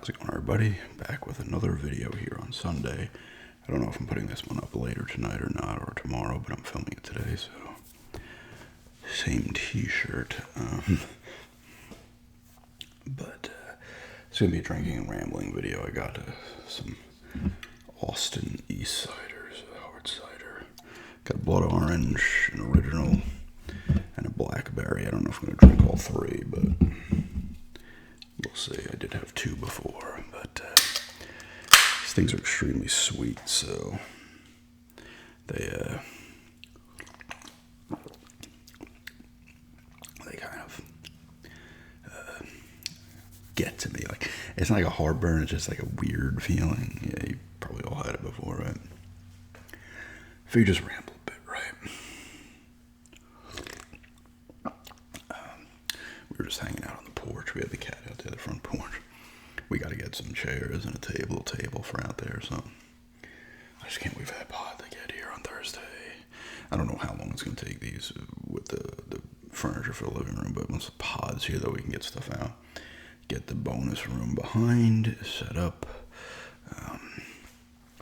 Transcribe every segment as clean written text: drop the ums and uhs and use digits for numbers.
How's it going, everybody? Back with another video here on Sunday. I don't know if I'm putting this one up later tonight or not, or tomorrow, but I'm filming it today, so same t-shirt. But it's going to be a drinking and rambling video. I got some Austin East Ciders, hard cider. Got a blood orange, an original, and a blackberry. I don't know if I'm going to drink all three, but we'll see. I did have two before, but these things are extremely sweet, so they kind of get to me. Like, it's not like a heartburn, it's just like a weird feeling. Yeah, you probably all had it before, right? If you just ramble a bit, right? We were just hanging out on the porch. We had the cat out there, the front porch. We got to get some chairs and a table for out there or something. I just can't wait for that pod to get here on Thursday. I don't know how long it's going to take these with the furniture for the living room, but once the pod's here, though, we can get stuff out. Get the bonus room behind, set up.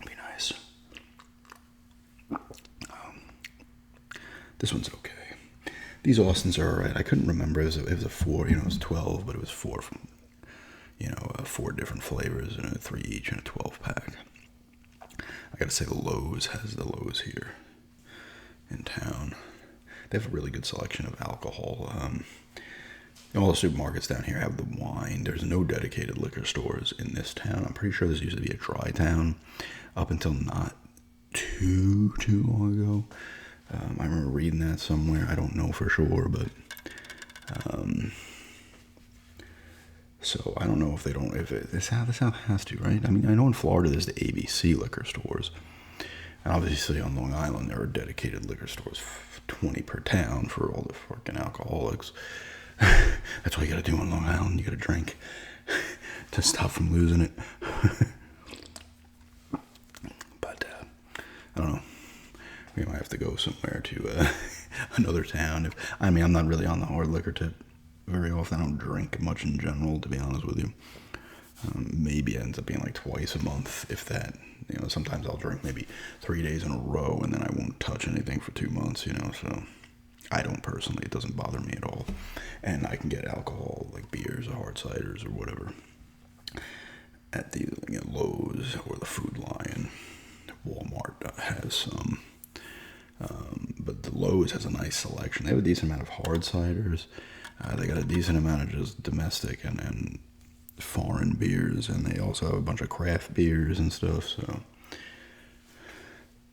Be nice. This one's okay. These Austins are alright. I couldn't remember. It was a 4, it was 12, but it was 4 from, 4 different flavors, and a 3 each in a 12-pack. I gotta say, the Lowe's has the Lowe's here in town. They have a really good selection of alcohol. All the supermarkets down here have the wine. There's no dedicated liquor stores in this town. I'm pretty sure this used to be a dry town up until not too long ago. I remember reading that somewhere. I don't know for sure, but so I don't know if they don't. The South has to, right? I mean, I know in Florida there's the ABC liquor stores, and obviously on Long Island there are dedicated liquor stores, 20 per town for all the fucking alcoholics. That's what you gotta do on Long Island. You gotta drink to stop from losing it. But I don't know. We might have to go somewhere to another town. I'm not really on the hard liquor tip very often. I don't drink much in general, to be honest with you. Maybe it ends up being like twice a month, if that. Sometimes I'll drink maybe 3 days in a row, and then I won't touch anything for 2 months. So I don't personally. It doesn't bother me at all, and I can get alcohol like beers or hard ciders or whatever at the Lowe's or the Food Lion. Walmart has some. But the Lowe's has a nice selection. They have a decent amount of hard ciders. They got a decent amount of just domestic and foreign beers, and they also have a bunch of craft beers and stuff. So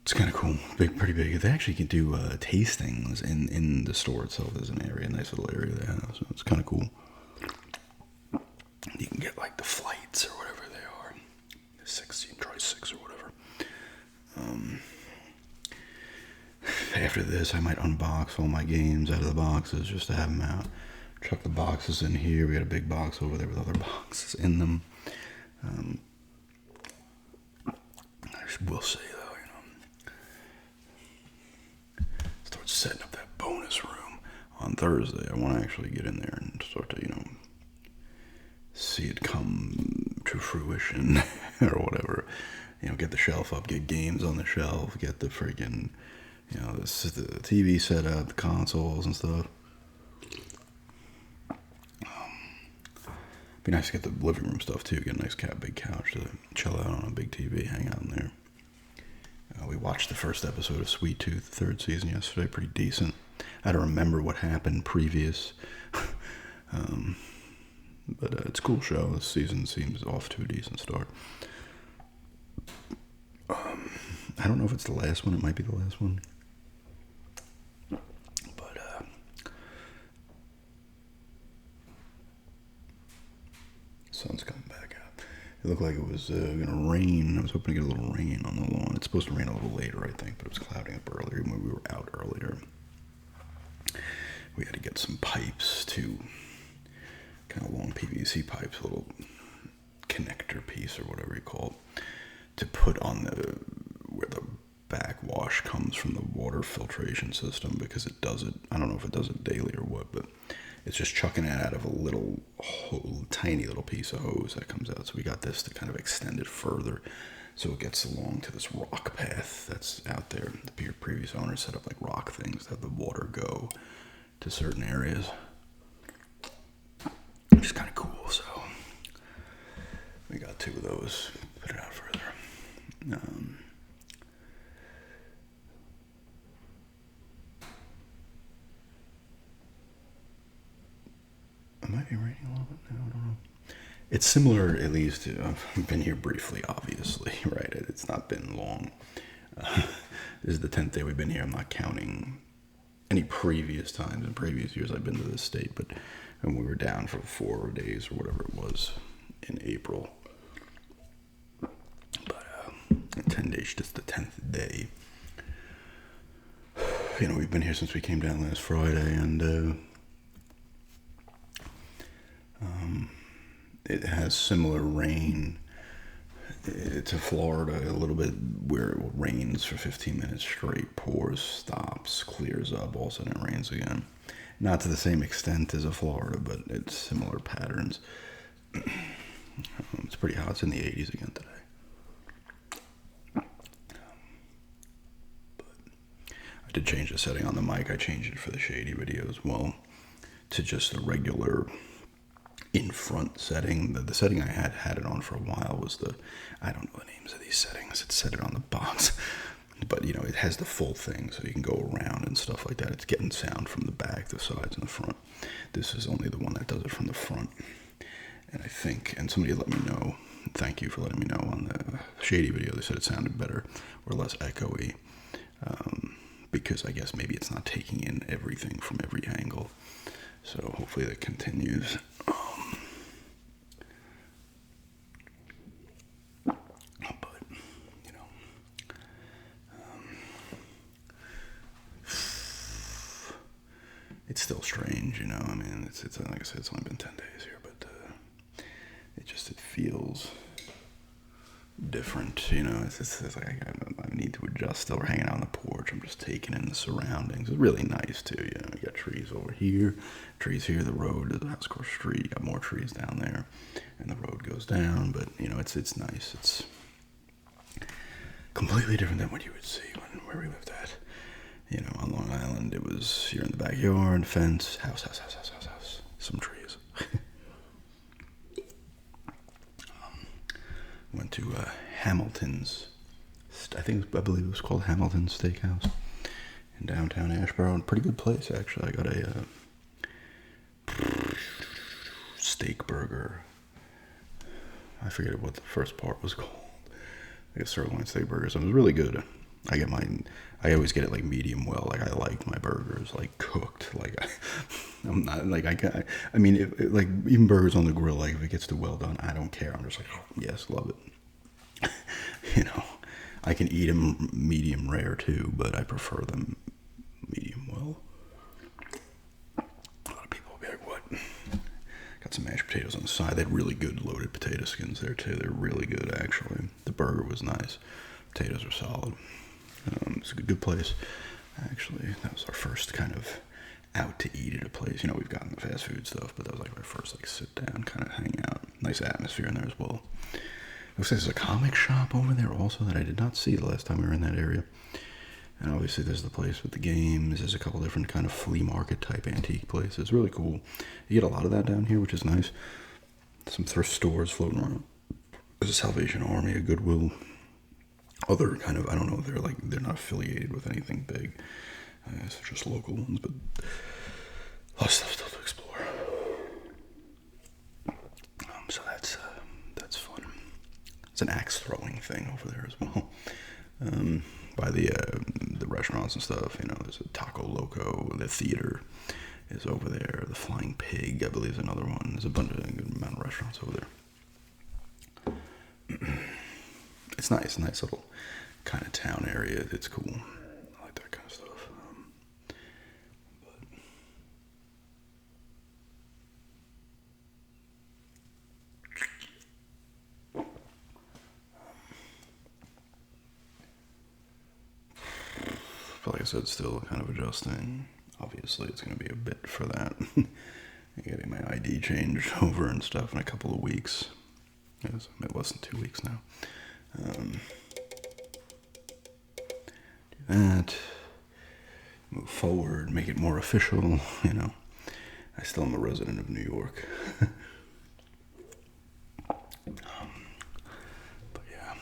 it's kind of cool. Pretty big. They actually can do tastings in the store itself. There's an area, a nice little area they have. So it's kind of cool. You can get like the flights or whatever they are. 16, try 6 or whatever. After this, I might unbox all my games out of the boxes just to have them out. Chuck the boxes in here. We got a big box over there with other boxes in them. We'll see, though, Start setting up that bonus room on Thursday. I want to actually get in there and start to, see it come to fruition or whatever. Get the shelf up, get games on the shelf, get the freaking... the TV set up, the consoles and stuff. Be nice to get the living room stuff too. Get a nice big couch to chill out on a big TV, hang out in there. We watched the first episode of Sweet Tooth, the 3rd season yesterday. Pretty decent. I had to remember what happened previous. But it's a cool show. This season seems off to a decent start. I don't know if it's the last one. It might be the last one. Sun's coming back out. It looked like it was going to rain. I was hoping to get a little rain on the lawn. It's supposed to rain a little later, I think, but it was clouding up earlier when we were out earlier. We had to get some pipes too. Kind of long PVC pipes, a little connector piece or whatever you call it, to put on where the backwash comes from the water filtration system because it does it. I don't know if it does it daily or what, but it's just chucking it out of a little tiny little piece of hose that comes out. So we got this to kind of extend it further so it gets along to this rock path that's out there. The previous owner set up like rock things that the water go to certain areas, which is kind of cool. So we got 2 of those. Put it out further. It might be raining a little bit now. I don't know. It's similar, at least. I've been here briefly, obviously, right? It's not been long. This is the 10th day we've been here. I'm not counting any previous times in previous years I've been to this state, but when we were down for 4 days or whatever it was in April. But 10 days, just the 10th day. We've been here since we came down last Friday, and it has similar rain to Florida a little bit, where it rains for 15 minutes straight, pours, stops, clears up, all of a sudden it rains again. Not to the same extent as a Florida, but it's similar patterns. It's pretty hot. It's in the 80s again today. But I did change the setting on the mic. I changed it for the shady video as well to just a regular in front setting. The setting I had it on for a while was I don't know the names of these settings. It said it on the box, but it has the full thing, so you can go around and stuff like that. It's getting sound from the back, the sides, and the front. This is only the one that does it from the front. And I think, and somebody let me know, thank you for letting me know on the shady video, they said it sounded better or less echoey, because I guess maybe it's not taking in everything from every angle. So hopefully that continues. It's still strange, I mean, it's like I said, it's only been 10 days here, but it feels different, It's like I need to adjust. Still, we're hanging out on the porch. I'm just taking in the surroundings. It's really nice too, You got trees over here, trees here. The road is the house across the street. You got more trees down there, and the road goes down. But it's nice. It's completely different than what you would see where we lived at. On Long Island, it was here in the backyard, fence, house, some trees. Went to Hamilton's, I believe it was called Hamilton's Steakhouse in downtown Asheboro. Pretty good place, actually. I got a steak burger. I forget what the first part was called. I guess sirloin steak burgers. It was really good. I always get it like medium well. Like I like my burgers like cooked. Like I'm not like I mean even burgers on the grill. Like if it gets too well done, I don't care. I'm just like, oh, yes, love it. I can eat them medium rare too, but I prefer them medium well. A lot of people will be like, what? Got some mashed potatoes on the side. They had really good loaded potato skins there too. They're really good actually. The burger was nice. Potatoes were solid. It's a good place, actually. That was our first kind of out to eat at a place. We've gotten the fast food stuff, but that was like our first sit down, kind of hang out. Nice atmosphere in there as well. Looks like there's a comic shop over there also that I did not see the last time we were in that area. And obviously there's the place with the games. There's a couple different kind of flea market type antique places. Really cool. You get a lot of that down here, which is nice. Some thrift stores floating around. There's a Salvation Army, a Goodwill. Other kind of, I don't know, they're not affiliated with anything big. It's just local ones, but a lot of stuff still to explore. So that's fun. It's an axe throwing thing over there as well. By the restaurants and stuff, there's a Taco Loco. The theater is over there. The Flying Pig, I believe, is another one. There's a good amount of restaurants over there. It's nice, nice little kind of town area. It's cool. I like that kind of stuff. said, still kind of adjusting. Obviously, it's going to be a bit for that. Getting my ID changed over and stuff in a couple of weeks. It's less than 2 weeks now. Do that. Move forward, make it more official, you know. I still am a resident of New York. But yeah,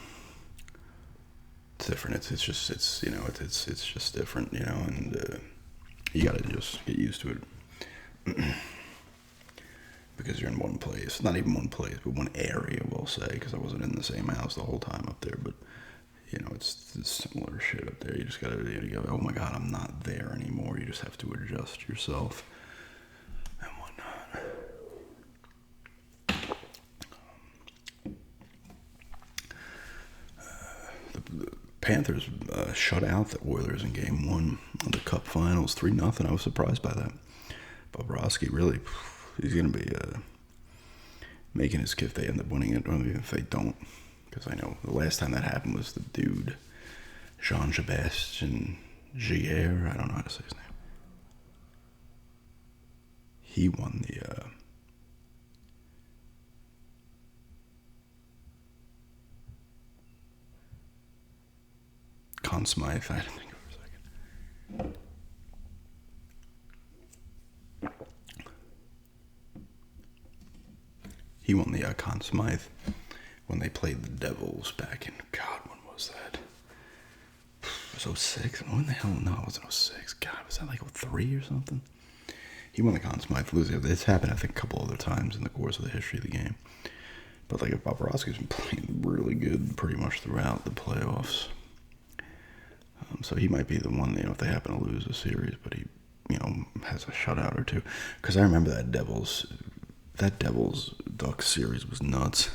it's different. It's just different, you know, and you gotta just get used to it. Because you're in one place, not even one place, but one area, we'll say, because I wasn't in the same house the whole time up there, but, you know, it's similar shit up there. You just gotta go, oh my God, I'm not there anymore. You just have to adjust yourself and whatnot. The Panthers shut out the Oilers in Game 1 of the Cup Finals, 3-0. I was surprised by that. Bobrovsky really... He's going to be making his if they end up winning it, or even if they don't. Because I know the last time that happened was the dude, Jean-Sebastien Giguère. I don't know how to say his name. He won the... Conn Smythe. I didn't think for a second. He won the Conn Smythe when they played the Devils back in, God, when was that? It was 06? When the hell? No, it wasn't 06. God, was that like 03 or something? He won the Conn Smythe. It's happened, I think, a couple other times in the course of the history of the game. But like, Bobrovsky's been playing really good pretty much throughout the playoffs. So he might be the one, you know, if they happen to lose a series, but he, you know, has a shutout or two. Because I remember that Devils Ducks series was nuts.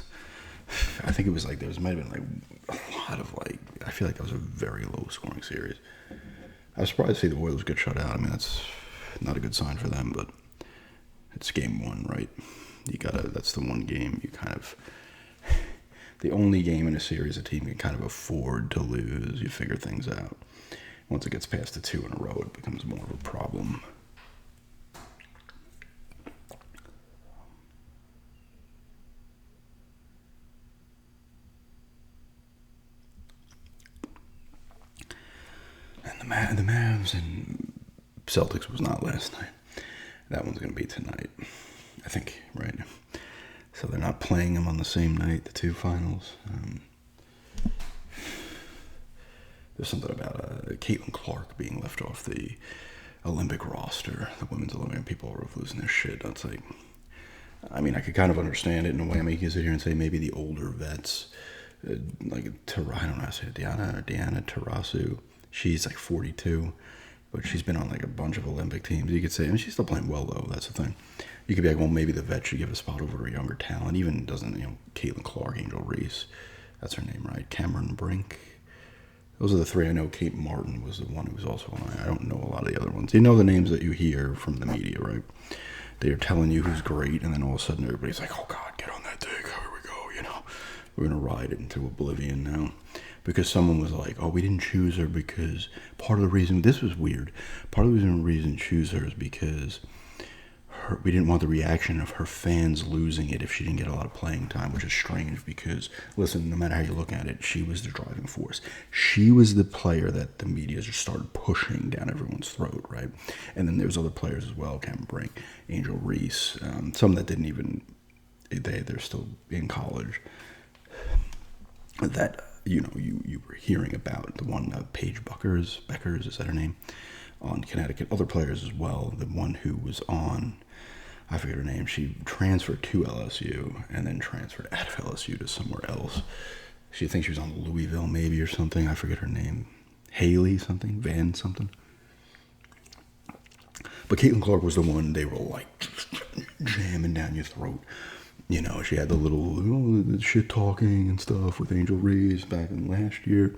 I think it was like might have been like a lot of like, I feel like that was a very low scoring series. I was surprised to see the Oilers get shut out. I mean, that's not a good sign for them, but it's Game 1, right? That's the one game you kind of, the only game in a series a team can kind of afford to lose. You figure things out. Once it gets past the 2 in a row, it becomes more of a problem. And the Mavs and Celtics was not last night. That one's going to be tonight, I think, right? So they're not playing them on the same night, the two finals. There's something about Caitlin Clark being left off the Olympic roster, the women's Olympic. People are losing their shit. That's like, I mean, I could kind of understand it in a way. I mean, you can sit here and say maybe the older vets, like, I don't know how to say it, Diana Taurasi. She's like 42, but she's been on like a bunch of Olympic teams. You could say, and she's still playing well though. That's the thing. You could be like, well, maybe the vet should give a spot over to a younger talent. Even doesn't, you know, Caitlin Clark, Angel Reese, that's her name, right? Cameron Brink. Those are the three I know. Kate Martin was the one who was also on. I don't know a lot of the other ones. You know the names that you hear from the media, right? They are telling you who's great, and then all of a sudden everybody's like, oh God, get on that dick. Here we go, you know. We're going to ride it into oblivion now. Because someone was like, oh, we didn't choose her because part of the reason, this was weird, part of the reason choose her is because we didn't want the reaction of her fans losing it if she didn't get a lot of playing time, which is strange because, listen, no matter how you look at it, she was the driving force. She was the player that the media just started pushing down everyone's throat, right? And then there's other players as well, Cameron Brink, Angel Reese, some that didn't even, they're still in college, that, you know, you were hearing about. The one, Paige Beckers, is that her name, on Connecticut. Other players as well. The one who was on, I forget her name, she transferred to LSU and then transferred out of LSU to somewhere else. She thinks she was on Louisville maybe or something. I forget her name. Haley something, Van something. But Caitlin Clark was the one they were like jamming down your throat. You know, she had the little shit talking and stuff with Angel Reese back in last year,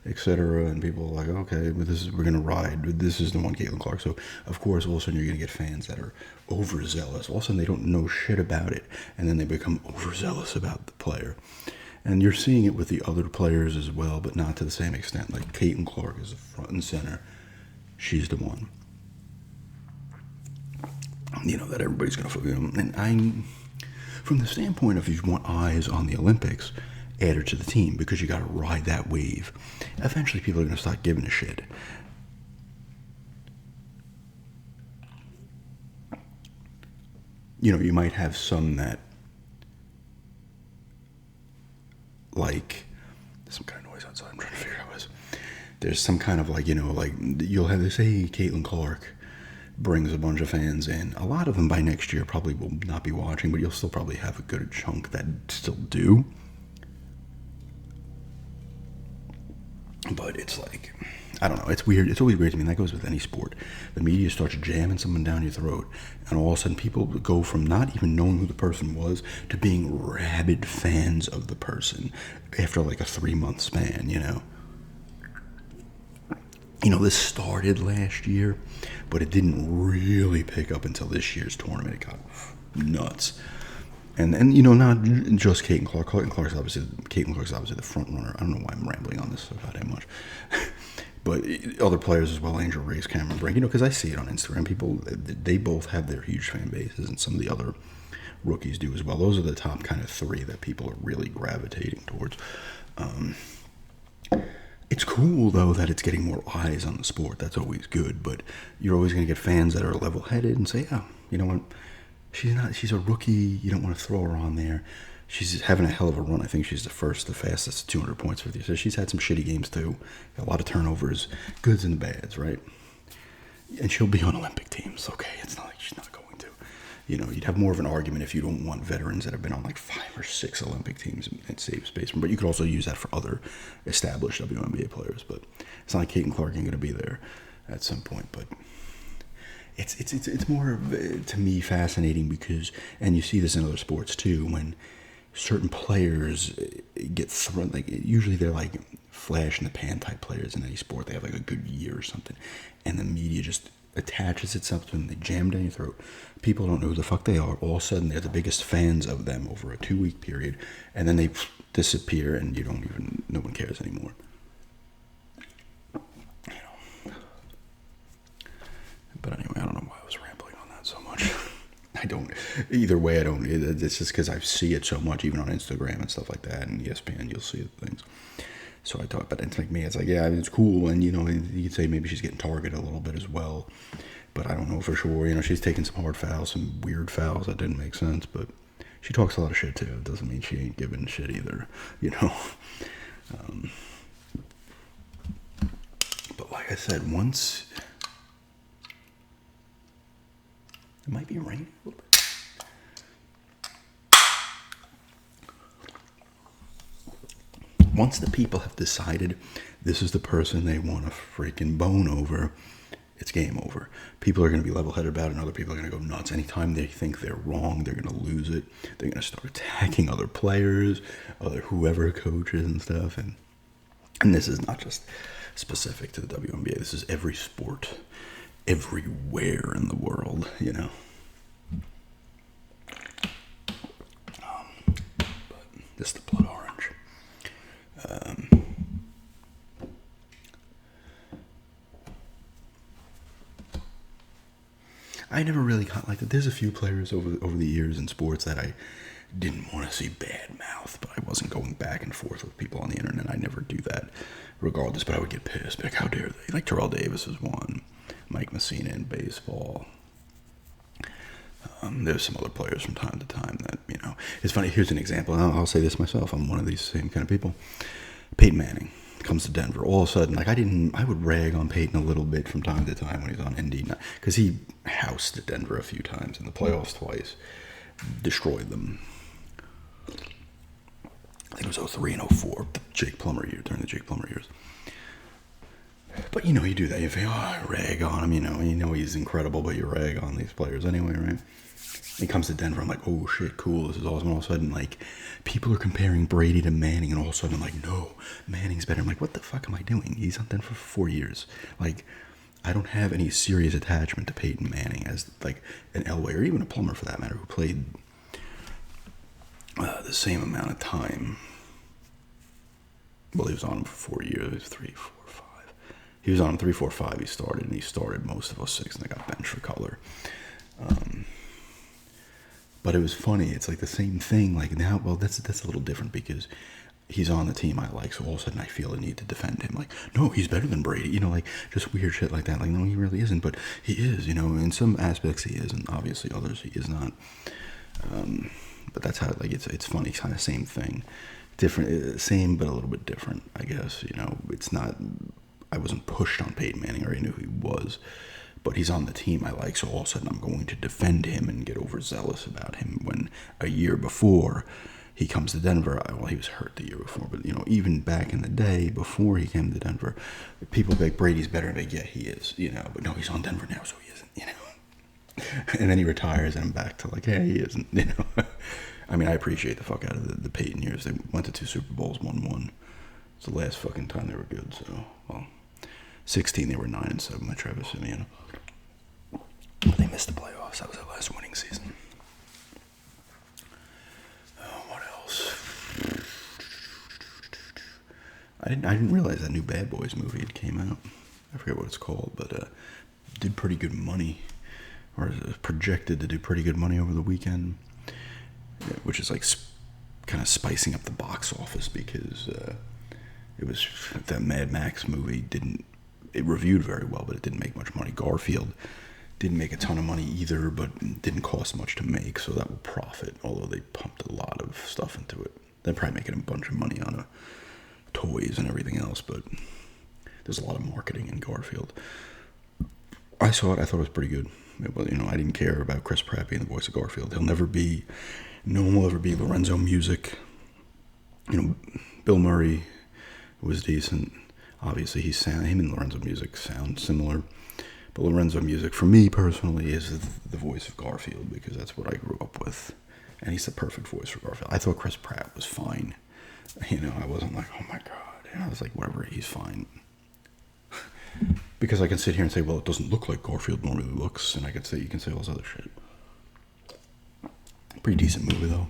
etc. And people were like, okay, but we're gonna ride. This is the one, Caitlin Clark. So of course, all of a sudden you're gonna get fans that are overzealous. All of a sudden they don't know shit about it, and then they become overzealous about the player. And you're seeing it with the other players as well, but not to the same extent. Like Caitlin Clark is front and center she's the one. That everybody's going to focus on. And from the standpoint of if you want eyes on the Olympics, add her to the team because you got to ride that wave. Eventually, people are going to start giving a shit. You might have some that, like, there's some kind of noise outside. I'm trying to figure out what it is. There's some kind of you'll have this, hey, Caitlin Clark brings a bunch of fans in. A lot of them by next year probably will not be watching, but you'll still probably have a good chunk that still do. But it's like, I don't know, it's weird. It's always weird to me, and that goes with any sport. The media starts jamming someone down your throat, and all of a sudden people go from not even knowing who the person was to being rabid fans of the person after like a 3-month span, This started last year, but it didn't really pick up until this year's tournament. It got nuts. And not just Caitlin Clark. Caitlin Clark's obviously the front runner. I don't know why I'm rambling on this about that much. But other players as well, Angel Reese, Cameron Brink, because I see it on Instagram. People, they both have their huge fan bases, and some of the other rookies do as well. Those are the top kind of 3 that people are really gravitating towards. It's cool, though, that it's getting more eyes on the sport. That's always good, but you're always going to get fans that are level-headed and say, oh, you know what, she's a rookie, you don't want to throw her on there. She's having a hell of a run. I think she's the fastest 200 points for the year. So she's had some shitty games, too. Got a lot of turnovers, goods and bads, right? And she'll be on Olympic teams, okay? It's not like she's not going to. You'd have more of an argument if you don't want veterans that have been on like 5 or 6 Olympic teams and save space. But you could also use that for other established WNBA players. But it's not like Caitlin Clark ain't going to be there at some point. But it's more, to me, fascinating because, and you see this in other sports too, when certain players get thrown, like usually they're like flash in the pan type players in any sport. They have like a good year or something, and the media just attaches itself to them. They jam down your throat. People don't know who the fuck they are. All of a sudden, they're the biggest fans of them over a 2-week period, and then they disappear, and no one cares anymore. But anyway, I don't know why I was rambling on that so much. Either way, I don't. It's just because I see it so much, even on Instagram and stuff like that, and ESPN, you'll see things. So I thought, but it's like me, it's like, yeah, it's cool, and you could say maybe she's getting targeted a little bit as well, but I don't know for sure. She's taking some hard fouls, some weird fouls that didn't make sense, but she talks a lot of shit too. It doesn't mean she ain't giving shit either, But like I said, once it might be raining a little bit. Once the people have decided this is the person they want to freaking bone over, it's game over. People are going to be level-headed about it, and other people are going to go nuts. Anytime they think they're wrong, they're going to lose it. They're going to start attacking other players, whoever coaches and stuff. And this is not just specific to the WNBA. This is every sport, everywhere in the world, But this is the blood orange. I never really got like that. There's a few players over the years in sports that I didn't want to see bad mouth, but I wasn't going back and forth with people on the internet. I never do that regardless, but I would get pissed. Like, how dare they? Like, Terrell Davis is one. Mike Messina in baseball. There's some other players from time to time that, it's funny. Here's an example. I'll say this myself. I'm one of these same kind of people. Peyton Manning comes to Denver. All of a sudden, I would rag on Peyton a little bit from time to time when he was on Indy, because he housed Denver a few times in the playoffs twice, destroyed them. I think it was 2003 and 2004, during the Jake Plummer years. But, you do that. You think, I rag on him, he's incredible, but you rag on these players anyway, right? He comes to Denver, I'm like, oh shit, cool, this is awesome. All of a sudden, like, people are comparing Brady to Manning, and all of a sudden I'm like, no, Manning's better. I'm like, what the fuck am I doing? He's on Denver for 4 years. Like, I don't have any serious attachment to Peyton Manning as, like, an Elway, or even a Plummer for that matter, who played the same amount of time. Well, he was on him for 4 years, 3, 4, 5. He was on 3-4-5. He started most of 06, and they got benched for Cutler. But it was funny. It's like the same thing. Like now, well, that's a little different because he's on the team I like. So all of a sudden, I feel a need to defend him. Like, no, he's better than Brady. You know, like just weird shit like that. Like, no, he really isn't. But he is. You know, in some aspects he is, and obviously others he is not. But that's how it's funny. It's kind of same thing, different, same but a little bit different. I guess you know it's not. I wasn't pushed on Peyton Manning. I already knew who he was. But he's on the team I like, so all of a sudden I'm going to defend him and get overzealous about him when a year before he comes to Denver, well, he was hurt the year before, but, you know, even back in the day before he came to Denver, people like Brady's better, and yeah, he is, you know, but no, he's on Denver now, so he isn't, you know. And then he retires, and I'm back to like, hey, he isn't, you know. I mean, I appreciate the fuck out of the Peyton years. They went to 2 Super Bowls, won 1. It's the last fucking time they were good, so, well, 16 they were 9-7 with Travis Simeon. They missed the playoffs. That was their last winning season. Oh, what else? I didn't realize that new Bad Boys movie had came out. I forget what it's called, but did pretty good money, or projected to do pretty good money over the weekend, which is like kind of spicing up the box office because it was that Mad Max movie it reviewed very well, but it didn't make much money. Garfield didn't make a ton of money either, but didn't cost much to make, so that will profit, although they pumped a lot of stuff into it. They're probably making a bunch of money on toys and everything else, but there's a lot of marketing in Garfield. I saw it. I thought it was pretty good. You know, I didn't care about Chris Pratt being the voice of Garfield. No one will ever be Lorenzo Music. You know, Bill Murray was decent. Obviously, him and Lorenzo Music sound similar. But Lorenzo Music, for me personally, is the voice of Garfield because that's what I grew up with. And he's the perfect voice for Garfield. I thought Chris Pratt was fine. You know, I wasn't like, oh my God. And I was like, whatever, he's fine. Because I can sit here and say, well, it doesn't look like Garfield normally looks. And you can say all this other shit. Pretty decent movie, though.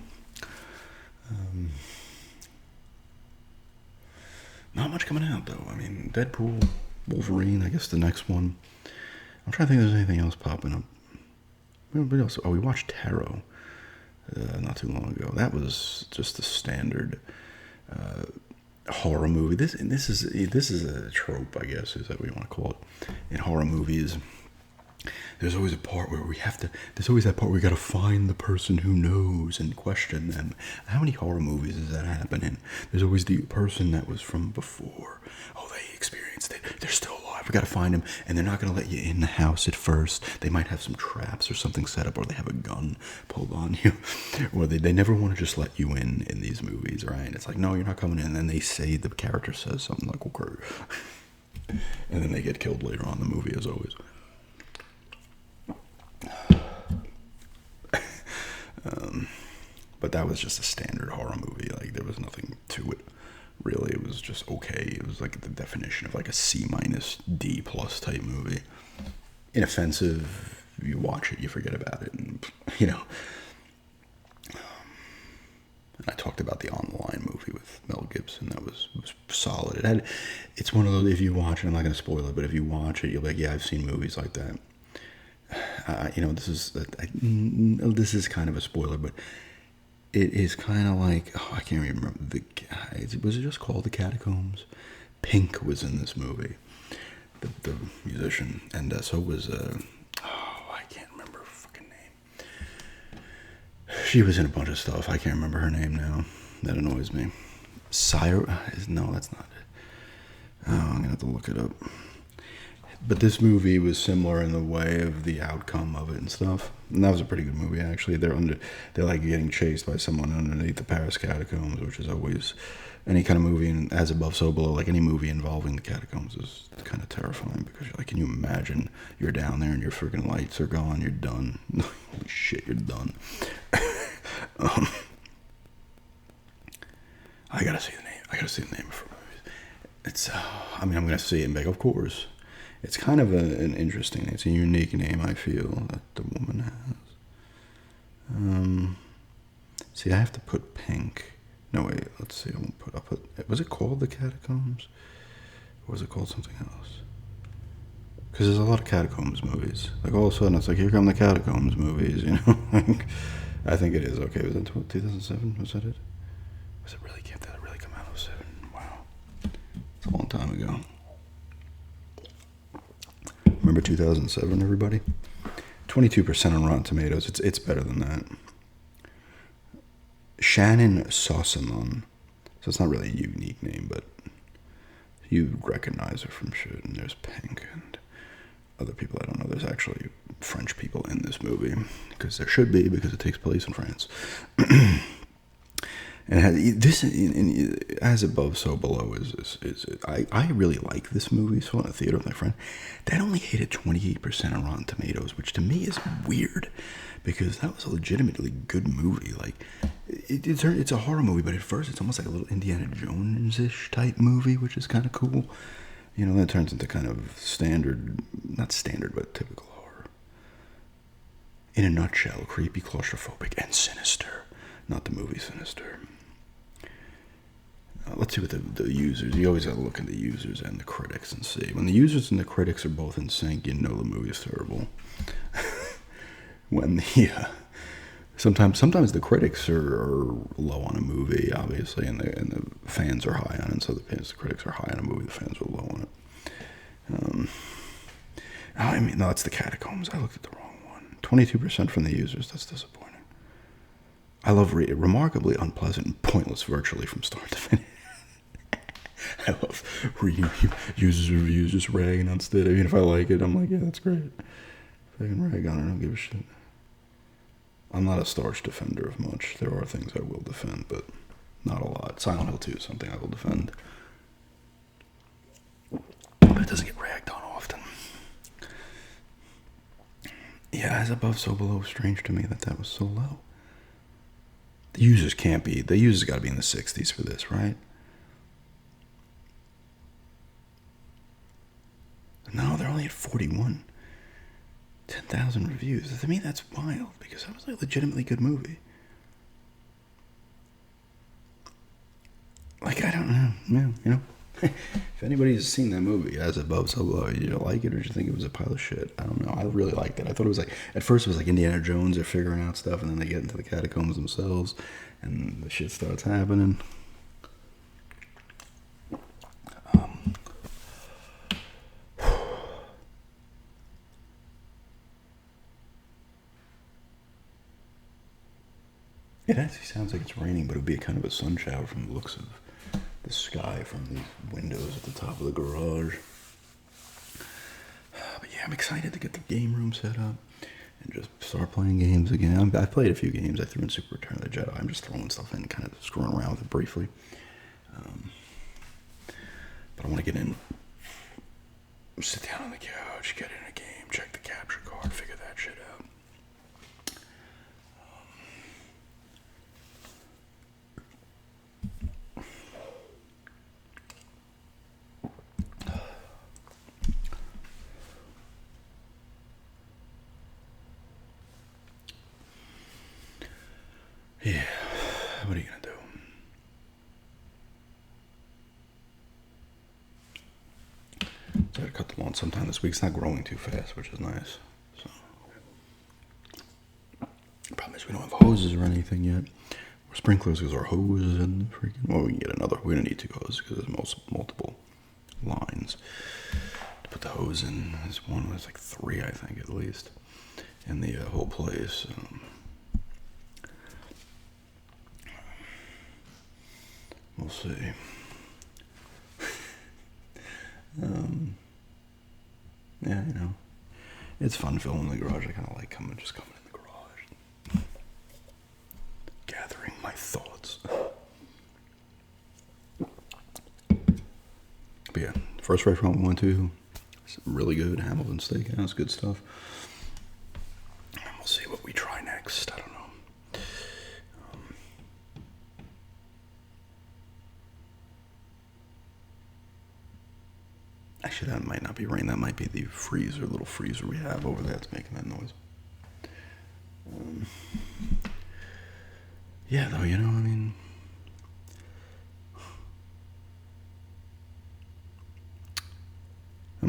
Not much coming out, though. I mean, Deadpool, Wolverine, I guess the next one. I'm trying to think if there's anything else popping up. What else? Oh, we watched Tarot not too long ago. That was just a standard horror movie. This is a trope, I guess, is that what we want to call it. In horror movies, there's always a part where there's always that part where we got to find the person who knows and question them. How many horror movies does that happen in? There's always the person that was from before. Oh, they experienced it. They're still alive. We got to find them, and they're not going to let you in the house at first. They might have some traps or something set up, or they have a gun pulled on you, or they never want to just let you in these movies, right? It's like, no, you're not coming in. And then the character says something like, okay. And then they get killed later on in the movie, as always. But that was just a standard horror movie. Like, there was nothing to it, really. It was just okay. It was like the definition of like a C-, D+ type movie. Inoffensive. You watch it, you forget about it, and you know. And I talked about the On the Line movie with Mel Gibson. That was solid. It's one of those, if you watch it, I'm not going to spoil it, but if you watch it, you'll be like, yeah, I've seen movies like that. You know, this is kind of a spoiler, but it is kind of like, I can't remember was it just called The Catacombs? Pink was in this movie, the musician, and so was I can't remember her fucking name. She was in a bunch of stuff. I can't remember her name now. That annoys me. No, that's not it. Oh, I'm gonna have to look it up. But this movie was similar in the way of the outcome of it and stuff. And that was a pretty good movie, actually. They're like getting chased by someone underneath the Paris catacombs, which is always any kind of movie, and As Above, So Below, like any movie involving the catacombs is kind of terrifying because you're like, can you imagine you're down there and your freaking lights are gone, you're done. Holy shit, you're done. I gotta see the name of her movies. It's, I'm gonna see it and be like, of course. It's kind of an interesting, it's a unique name, I feel, that the woman has. See, I have to put Pink. No, wait, let's see, I'll put, was it called The Catacombs? Or was it called something else? Because there's a lot of Catacombs movies. Like, all of a sudden, it's like, here come the Catacombs movies, you know? Like, I think it is. Okay, was that 2007? Was that it? Was it really? Did it really come out in 07? Wow. It's a long time ago. Remember 2007, everybody? 22% on Rotten Tomatoes. It's better than that. Shannon Sossamon. So it's not really a unique name, but you recognize her from shit. And there's Pink and other people I don't know. There's actually French people in this movie, because there should be, because it takes place in France. And this, As Above, So Below I really like this movie. Saw it in a theater with my friend. That only hit at 28% on Rotten Tomatoes, which to me is weird, because that was a legitimately good movie. Like, it's a horror movie, but at first it's almost like a little Indiana Jones-ish type movie, which is kind of cool. You know, then it turns into kind of not standard, but typical horror. In a nutshell, creepy, claustrophobic, and sinister. Not the movie Sinister. Let's see what the users. You always got to look at the users and the critics and see. When the users and the critics are both in sync, you know the movie is terrible. When sometimes the critics are low on a movie, obviously, and the fans are high on it. So the critics are high on a movie, the fans are low on it. No, that's the Catacombs. I looked at the wrong one. 22% from the users. That's disappointing. I love remarkably unpleasant and pointless virtually from start to finish. I love reading users' reviews, just ragging on Stid. I mean, if I like it, I'm like, yeah, that's great. If I can rag on it, I don't give a shit. I'm not a staunch defender of much. There are things I will defend, but not a lot. Silent Hill 2 is something I will defend. But it doesn't get ragged on often. Yeah, As Above, So Below. Strange to me that was so low. The users got to be in the 60s for this, right? No, they're only at 41. 10,000 reviews. To me, that's wild, because that was a legitimately good movie. Like, I don't know. Yeah, you know. If anybody's seen that movie, As Above, So Below, did you like it, or did you think it was a pile of shit? I don't know. I really liked it. I thought it was like, at first it was like Indiana Jones, they're figuring out stuff, and then they get into the catacombs themselves, and the shit starts happening. It actually sounds like it's raining, but it would be kind of a sun shower from the looks of the sky from these windows at the top of the garage. But yeah, I'm excited to get the game room set up and just start playing games again. I played a few games. I threw in Super Return of the Jedi. I'm just throwing stuff in, kind of screwing around with it briefly. But I want to get in, sit down on the couch, get in a game, check the capture card, figure that shit out. Yeah, what are you gonna do? So I gotta cut the lawn sometime this week. It's not growing too fast, which is nice. So, the problem is we don't have hoses or anything yet. Or sprinklers, because our hose is in the freaking. Well, we can get another. We don't need two hoses because there's multiple lines to put the hose in. There's like three, I think, at least, in the whole place. We'll see. Yeah, you know, it's fun filming in the garage. I kind of like coming in the garage, gathering my thoughts. But yeah, First restaurant we went to, it's really good. Hamilton Steakhouse, good stuff. And we'll see what we try next. I don't know. Actually, that might not be rain. That might be the little freezer we have over there that's making that noise. Yeah, though, you know, I mean,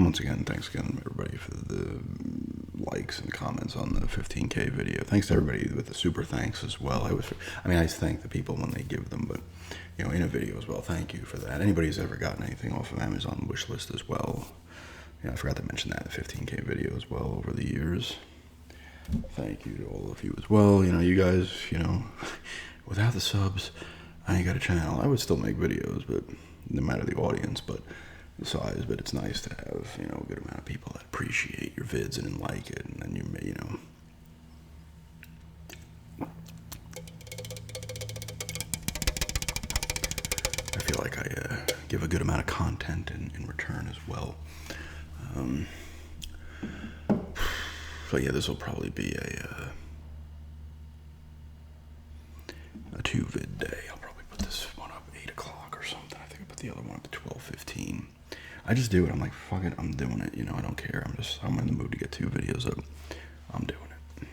once again, thanks again, everybody, for the likes and comments on the 15K video. Thanks to everybody with the super thanks as well. I thank the people when they give them, but, in a video as well, thank you for that. Anybody who's ever gotten anything off of Amazon wishlist as well, I forgot to mention that in the 15K video as well over the years. Thank you to all of you as well. You guys, without the subs, I ain't got a channel. I would still make videos, but no matter the audience, but the size, but it's nice to have, a good amount of people that appreciate your vids and like it, and then I feel like I give a good amount of content in return as well. So yeah, this will probably be a 2-vid day. I'll probably put this one up 8 o'clock or something. I think I put the other one up at 12:15. I just do it. I'm like, fuck it, I'm doing it. I don't care. I'm in the mood to get 2 videos up. I'm doing it.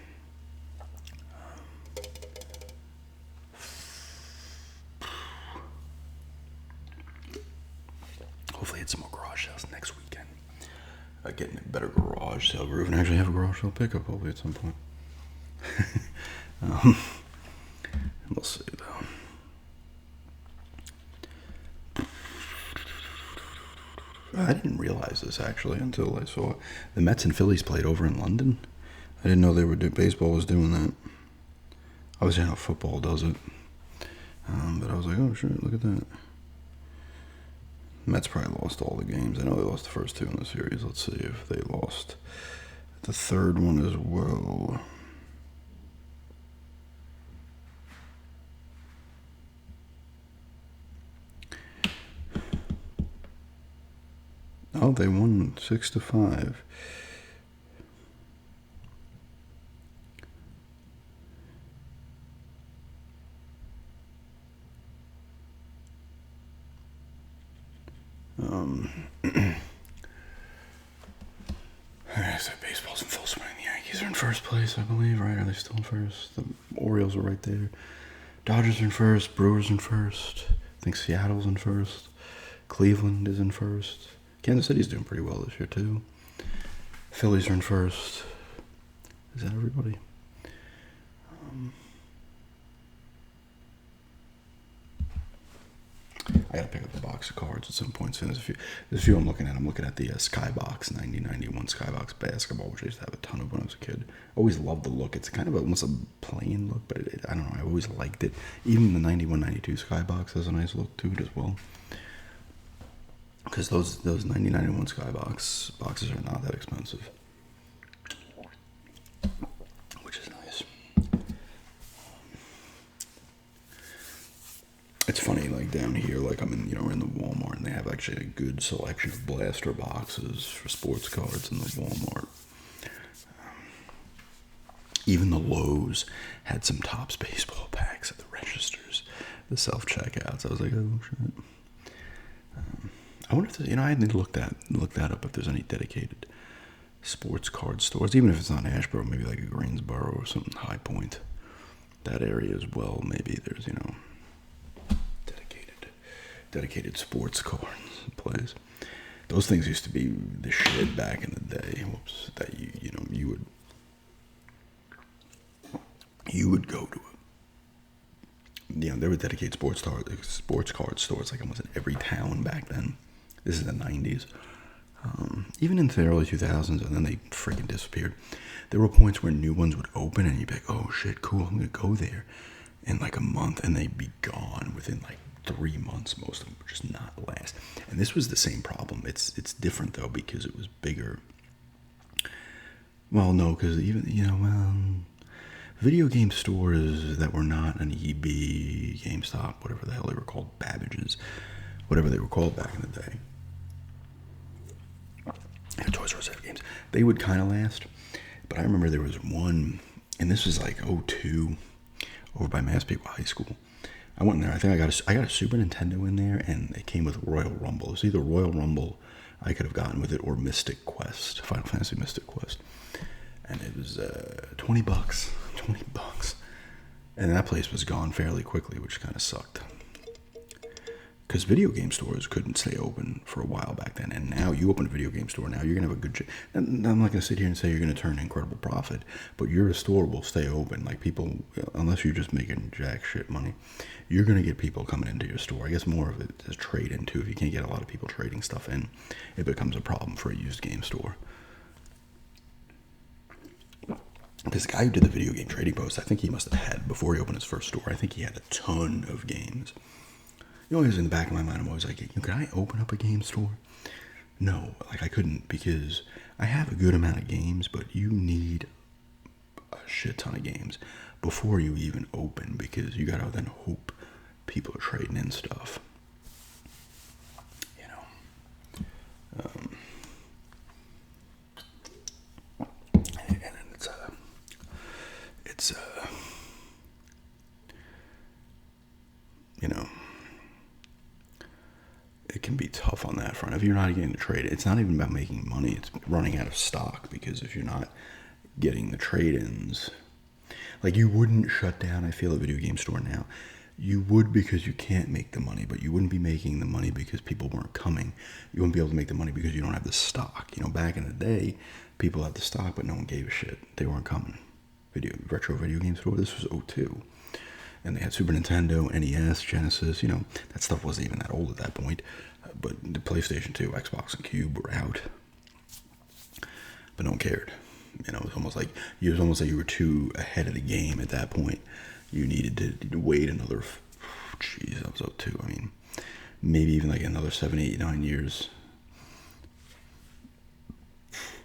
Hopefully hit some more garage sales next weekend. Getting a better garage sale groove and actually have a garage sale pickup hopefully at some point. We'll see though. I didn't realize this actually until I saw the Mets and Phillies played over in London. I didn't know baseball was doing that. Obviously, how football does it. But I was like, oh shit, look at that. Mets probably lost all the games. I know they lost the first 2 in the series. Let's see if they lost the third one as well. Oh, they won 6-5. So baseball's in full swing. The Yankees are in first place, I believe, right? Are they still in first? The Orioles are right there. Dodgers are in first. Brewers in first. I think Seattle's in first. Cleveland is in first. Kansas City's doing pretty well this year, too. Phillies are in first. Is that everybody? I gotta pick up a box of cards at some point soon. There's a few I'm looking at. I'm looking at the Skybox 9091 Skybox basketball, which I used to have a ton of when I was a kid. Always loved the look. It's kind of almost a plain look, but I don't know. I always liked it. Even the 9192 Skybox has a nice look to it as well. Because those 9091 Skybox boxes are not that expensive, which is nice. It's funny, like down here, like I'm in, we're in the Walmart, and they have actually a good selection of blaster boxes for sports cards in the Walmart. Even the Lowe's had some Topps baseball packs at the registers, the self-checkouts. I was like, oh shit. I wonder if there's, I need to look that up if there's any dedicated sports card stores, even if it's not Asheboro, maybe like a Greensboro or something, High Point, that area as well. Maybe there's dedicated sports cards plays. Those things used to be the shit back in the day. Whoops, that you would go to it. There were dedicated sports card stores like almost in every town back then. This is the 90s. Even into the early 2000s, and then they freaking disappeared. There were points where new ones would open, and you'd be like, oh shit, cool, I'm going to go there in like a month, and they'd be gone within like 3 months. Most of them would just not last. And this was the same problem. It's different, though, because it was bigger. Well, no, because even, video game stores that were not an EB, GameStop, whatever the hell they were called, Babbage's, whatever they were called back in the day, Toys R Us games, they would kind of last. But I remember there was one, and this was like 2002, over by Massapequa High School. I went in there. I think I got a Super Nintendo in there, and it came with Royal Rumble. It was either Royal Rumble I could have gotten with it, or Mystic Quest, Final Fantasy Mystic Quest, and it was $20, and that place was gone fairly quickly, which kind of sucked. because video game stores couldn't stay open for a while back then, and now you open a video game store, now you're gonna have a good. And I'm not gonna sit here and say you're gonna turn incredible profit, but your store will stay open. Like people, unless you're just making jack shit money, you're gonna get people coming into your store. I guess more of it is trade in too. If you can't get a lot of people trading stuff in, it becomes a problem for a used game store. This guy who did the video game trading post, I think he must have had, before he opened his first store, I think he had a ton of games. You know, always in the back of my mind, I'm always like, can I open up a game store? No, like I couldn't, because I have a good amount of games, but you need a shit ton of games before you even open, because you gotta then hope people are trading in stuff. You know. And it's you know, it can be tough on that front. If you're not getting to trade, it's not even about making money, it's running out of stock, because if you're not getting the trade-ins, like you wouldn't shut down, I feel, a video game store now. You would, because you can't make the money, but you wouldn't be making the money because people weren't coming. You wouldn't be able to make the money because you don't have the stock. You know, back in the day, people had the stock, but no one gave a shit. They weren't coming. Retro video game store, this was 2002. And they had Super Nintendo, NES, Genesis, you know, that stuff wasn't even that old at that point. But the PlayStation 2, Xbox, and Cube were out. But no one cared. You know, it was almost like you were too ahead of the game at that point. You needed to wait another, geez, that was 2002. I mean, maybe even like another 7, 8, 9 years.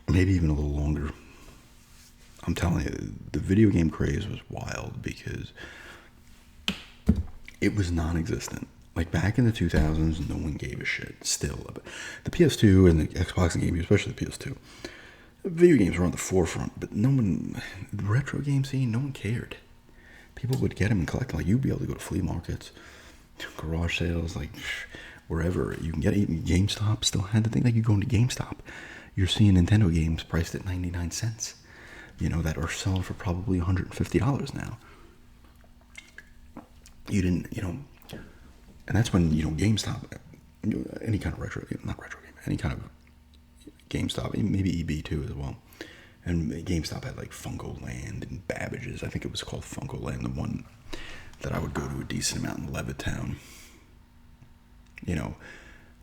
Maybe even a little longer. I'm telling you, the video game craze was wild because it was non-existent. Like back in the 2000s, no one gave a shit. Still, the PS2 and the Xbox and GameCube, especially the PS2, video games were on the forefront, but no one, the retro game scene, no one cared. People would get them and collect them. Like you'd be able to go to flea markets, garage sales, like wherever you can get it. GameStop still had the thing. Like you go into GameStop, you're seeing Nintendo games priced at 99 cents. You know, that are selling for probably $150 now. You didn't, you know, and that's when, you know, GameStop, any kind of not retro game, any kind of GameStop, maybe EB too as well. And GameStop had like Funko Land and Babbage's. I think it was called Funko Land, the one that I would go to a decent amount in Levittown. You know,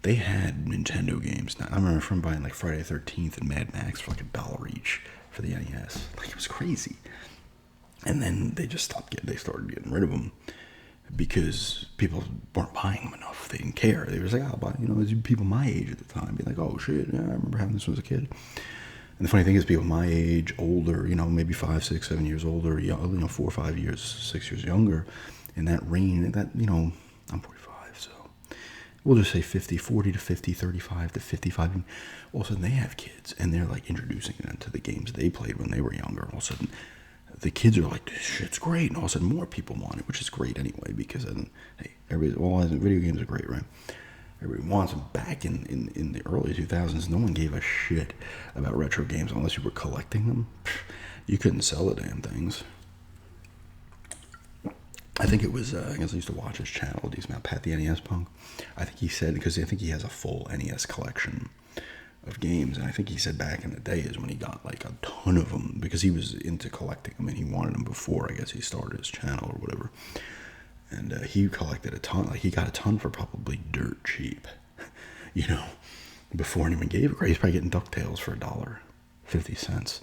they had Nintendo games. Now, I remember from buying like Friday the 13th and Mad Max for like $1 each for the NES. Like it was crazy. And then they just they started getting rid of them because people weren't buying them enough. They didn't care. They were like, I'll buy, you know, there's people my age at the time be like, oh shit, yeah, I remember having this when I was a kid. And the funny thing is, people my age, older, you know, maybe 5, 6, 7 years older, you know, 4 or 5 years, 6 years younger, in that range, that, you know, I'm 45, so we'll just say 40 to 50, 35 to 55. And all of a sudden they have kids and they're like introducing them to the games they played when they were younger. And all of a sudden the kids are like, this shit's great. And all of a sudden more people want it, which is great anyway, because then, hey, video games are great, right? Everybody wants them. Back in the early 2000s, no one gave a shit about retro games unless you were collecting them. You couldn't sell the damn things. I think it was, I guess I used to watch his channel a decent amount, Pat the NES Punk. I think he said, because I think he has a full NES collection of games, and I think he said back in the day is when he got like a ton of them, because he was into collecting them and he wanted them before, I guess, he started his channel or whatever. And he collected a ton. Like he got a ton for probably dirt cheap, you know, before anyone gave it. He's probably getting DuckTales for $1.50.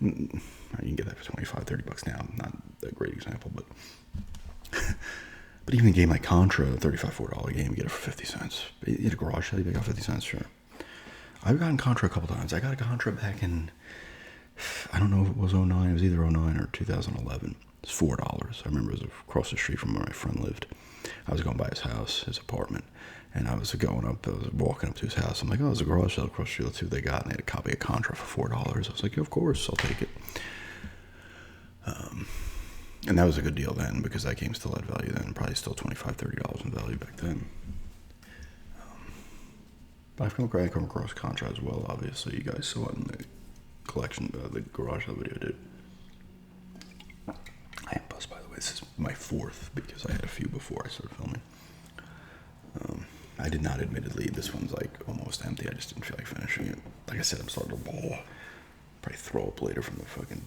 You can get that for $25, $30 now. Not a great example, but even a game like Contra, a $35, $40 game, you get it for 50 cents. You get a garage sale, you got 50 cents, sure. I've gotten Contra a couple times. I got a Contra back in, I don't know if it was 09. It was either 09 or 2011. It's $4. I remember it was across the street from where my friend lived. I was going by his house, his apartment, and I was walking up to his house. I'm like, oh, there's a garage sale across the street. Let's see what they got. And they had a copy of Contra for $4. I was like, yeah, of course, I'll take it. And that was a good deal then, because that game still had value then. Probably still $25, $30 in value back then. But I've come across Contra as well, obviously. You guys saw it in the collection, the garage sale video I did. I am buzzed, by the way. This is my 4th, because I had a few before I started filming. I did not, admittedly. This one's like almost empty. I just didn't feel like finishing it. Like I said, I'm starting to ball. Probably throw up later from the fucking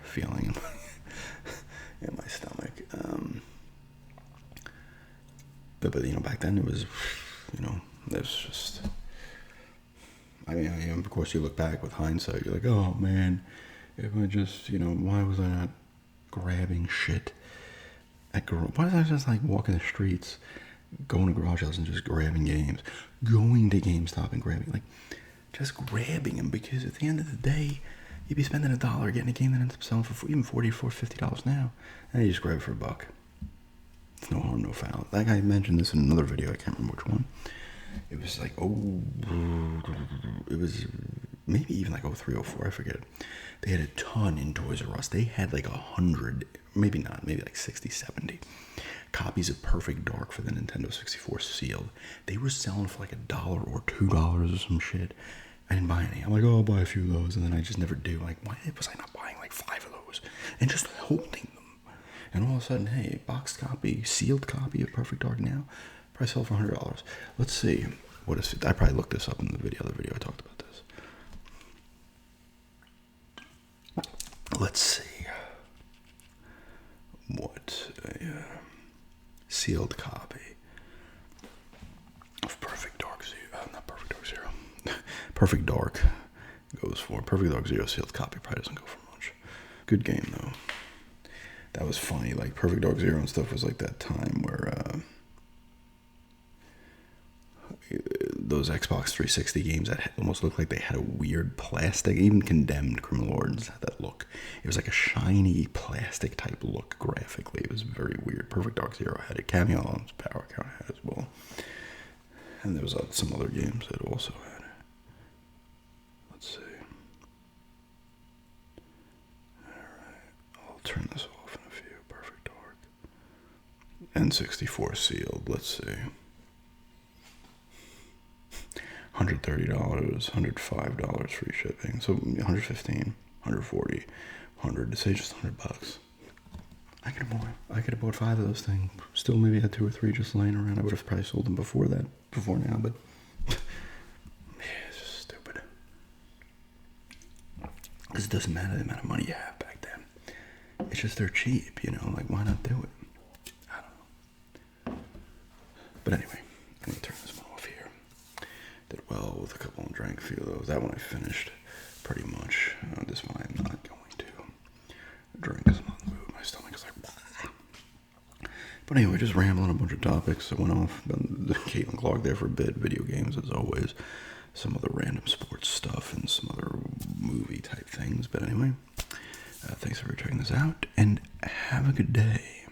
feeling in my stomach. But you know, back then it was, you know, there's just. I mean, of course, you look back with hindsight. You're like, oh man, if I just, you know, why was I not grabbing shit? Why was I just like walking the streets, going to garage sales and just grabbing games, going to GameStop and grabbing, like, just grabbing them, because at the end of the day, you'd be spending $1 getting a game that ends up selling for even $40, $50 now, and you just grab it for $1. It's no harm, no foul. Like I mentioned this in another video, I can't remember which one. It was like, it was maybe even like 03, 04, I forget. They had a ton in Toys R Us. They had like 100, maybe not, maybe like 60, 70 copies of Perfect Dark for the Nintendo 64 sealed. They were selling for like $1 or $2 or some shit. I didn't buy any. I'm like, oh, I'll buy a few of those, and then I just never do. Like, why was I not buying like 5 of those and just holding them? And all of a sudden, hey, boxed copy, sealed copy of Perfect Dark now, probably sell for $100. Let's see. What is it? I probably looked this up in the other video I talked about this. Let's see. What a sealed copy of Perfect Dark Zero. Not Perfect Dark Zero. Perfect Dark goes for. Perfect Dark Zero sealed copy probably doesn't go for much. Good game, though. That was funny. Like, Perfect Dark Zero and stuff was like that time where those Xbox 360 games that almost looked like they had a weird plastic, even Condemned Criminal Lords had that look. It was like a shiny plastic type look graphically. It was very weird. Perfect Dark Zero had it. Cameo Elements Power Count had it as well. And there was some other games that also had it. Let's see. Alright, I'll turn this off in a few. Perfect Dark. N64 sealed. Let's see. $130, $105 free shipping. So $115, $140, $100. Say just $100. I could have bought 5 of those things. Still maybe had 2 or 3 just laying around. I would have probably sold them before now, but it's just stupid. Because it doesn't matter the amount of money you have back then. It's just they're cheap, you know, like why not do it? I don't know. But anyway, I'm gonna turn this one off here. Did well with a couple and drank a few of those. That one I finished pretty much. This one I'm not going to drink because I'm not in the mood. My stomach is like, bah. But anyway, just rambling a bunch of topics. I went off the Caitlin Clark there for a bit. Video games, as always. Some other random sports stuff and some other movie type things. But anyway, thanks for checking this out and have a good day.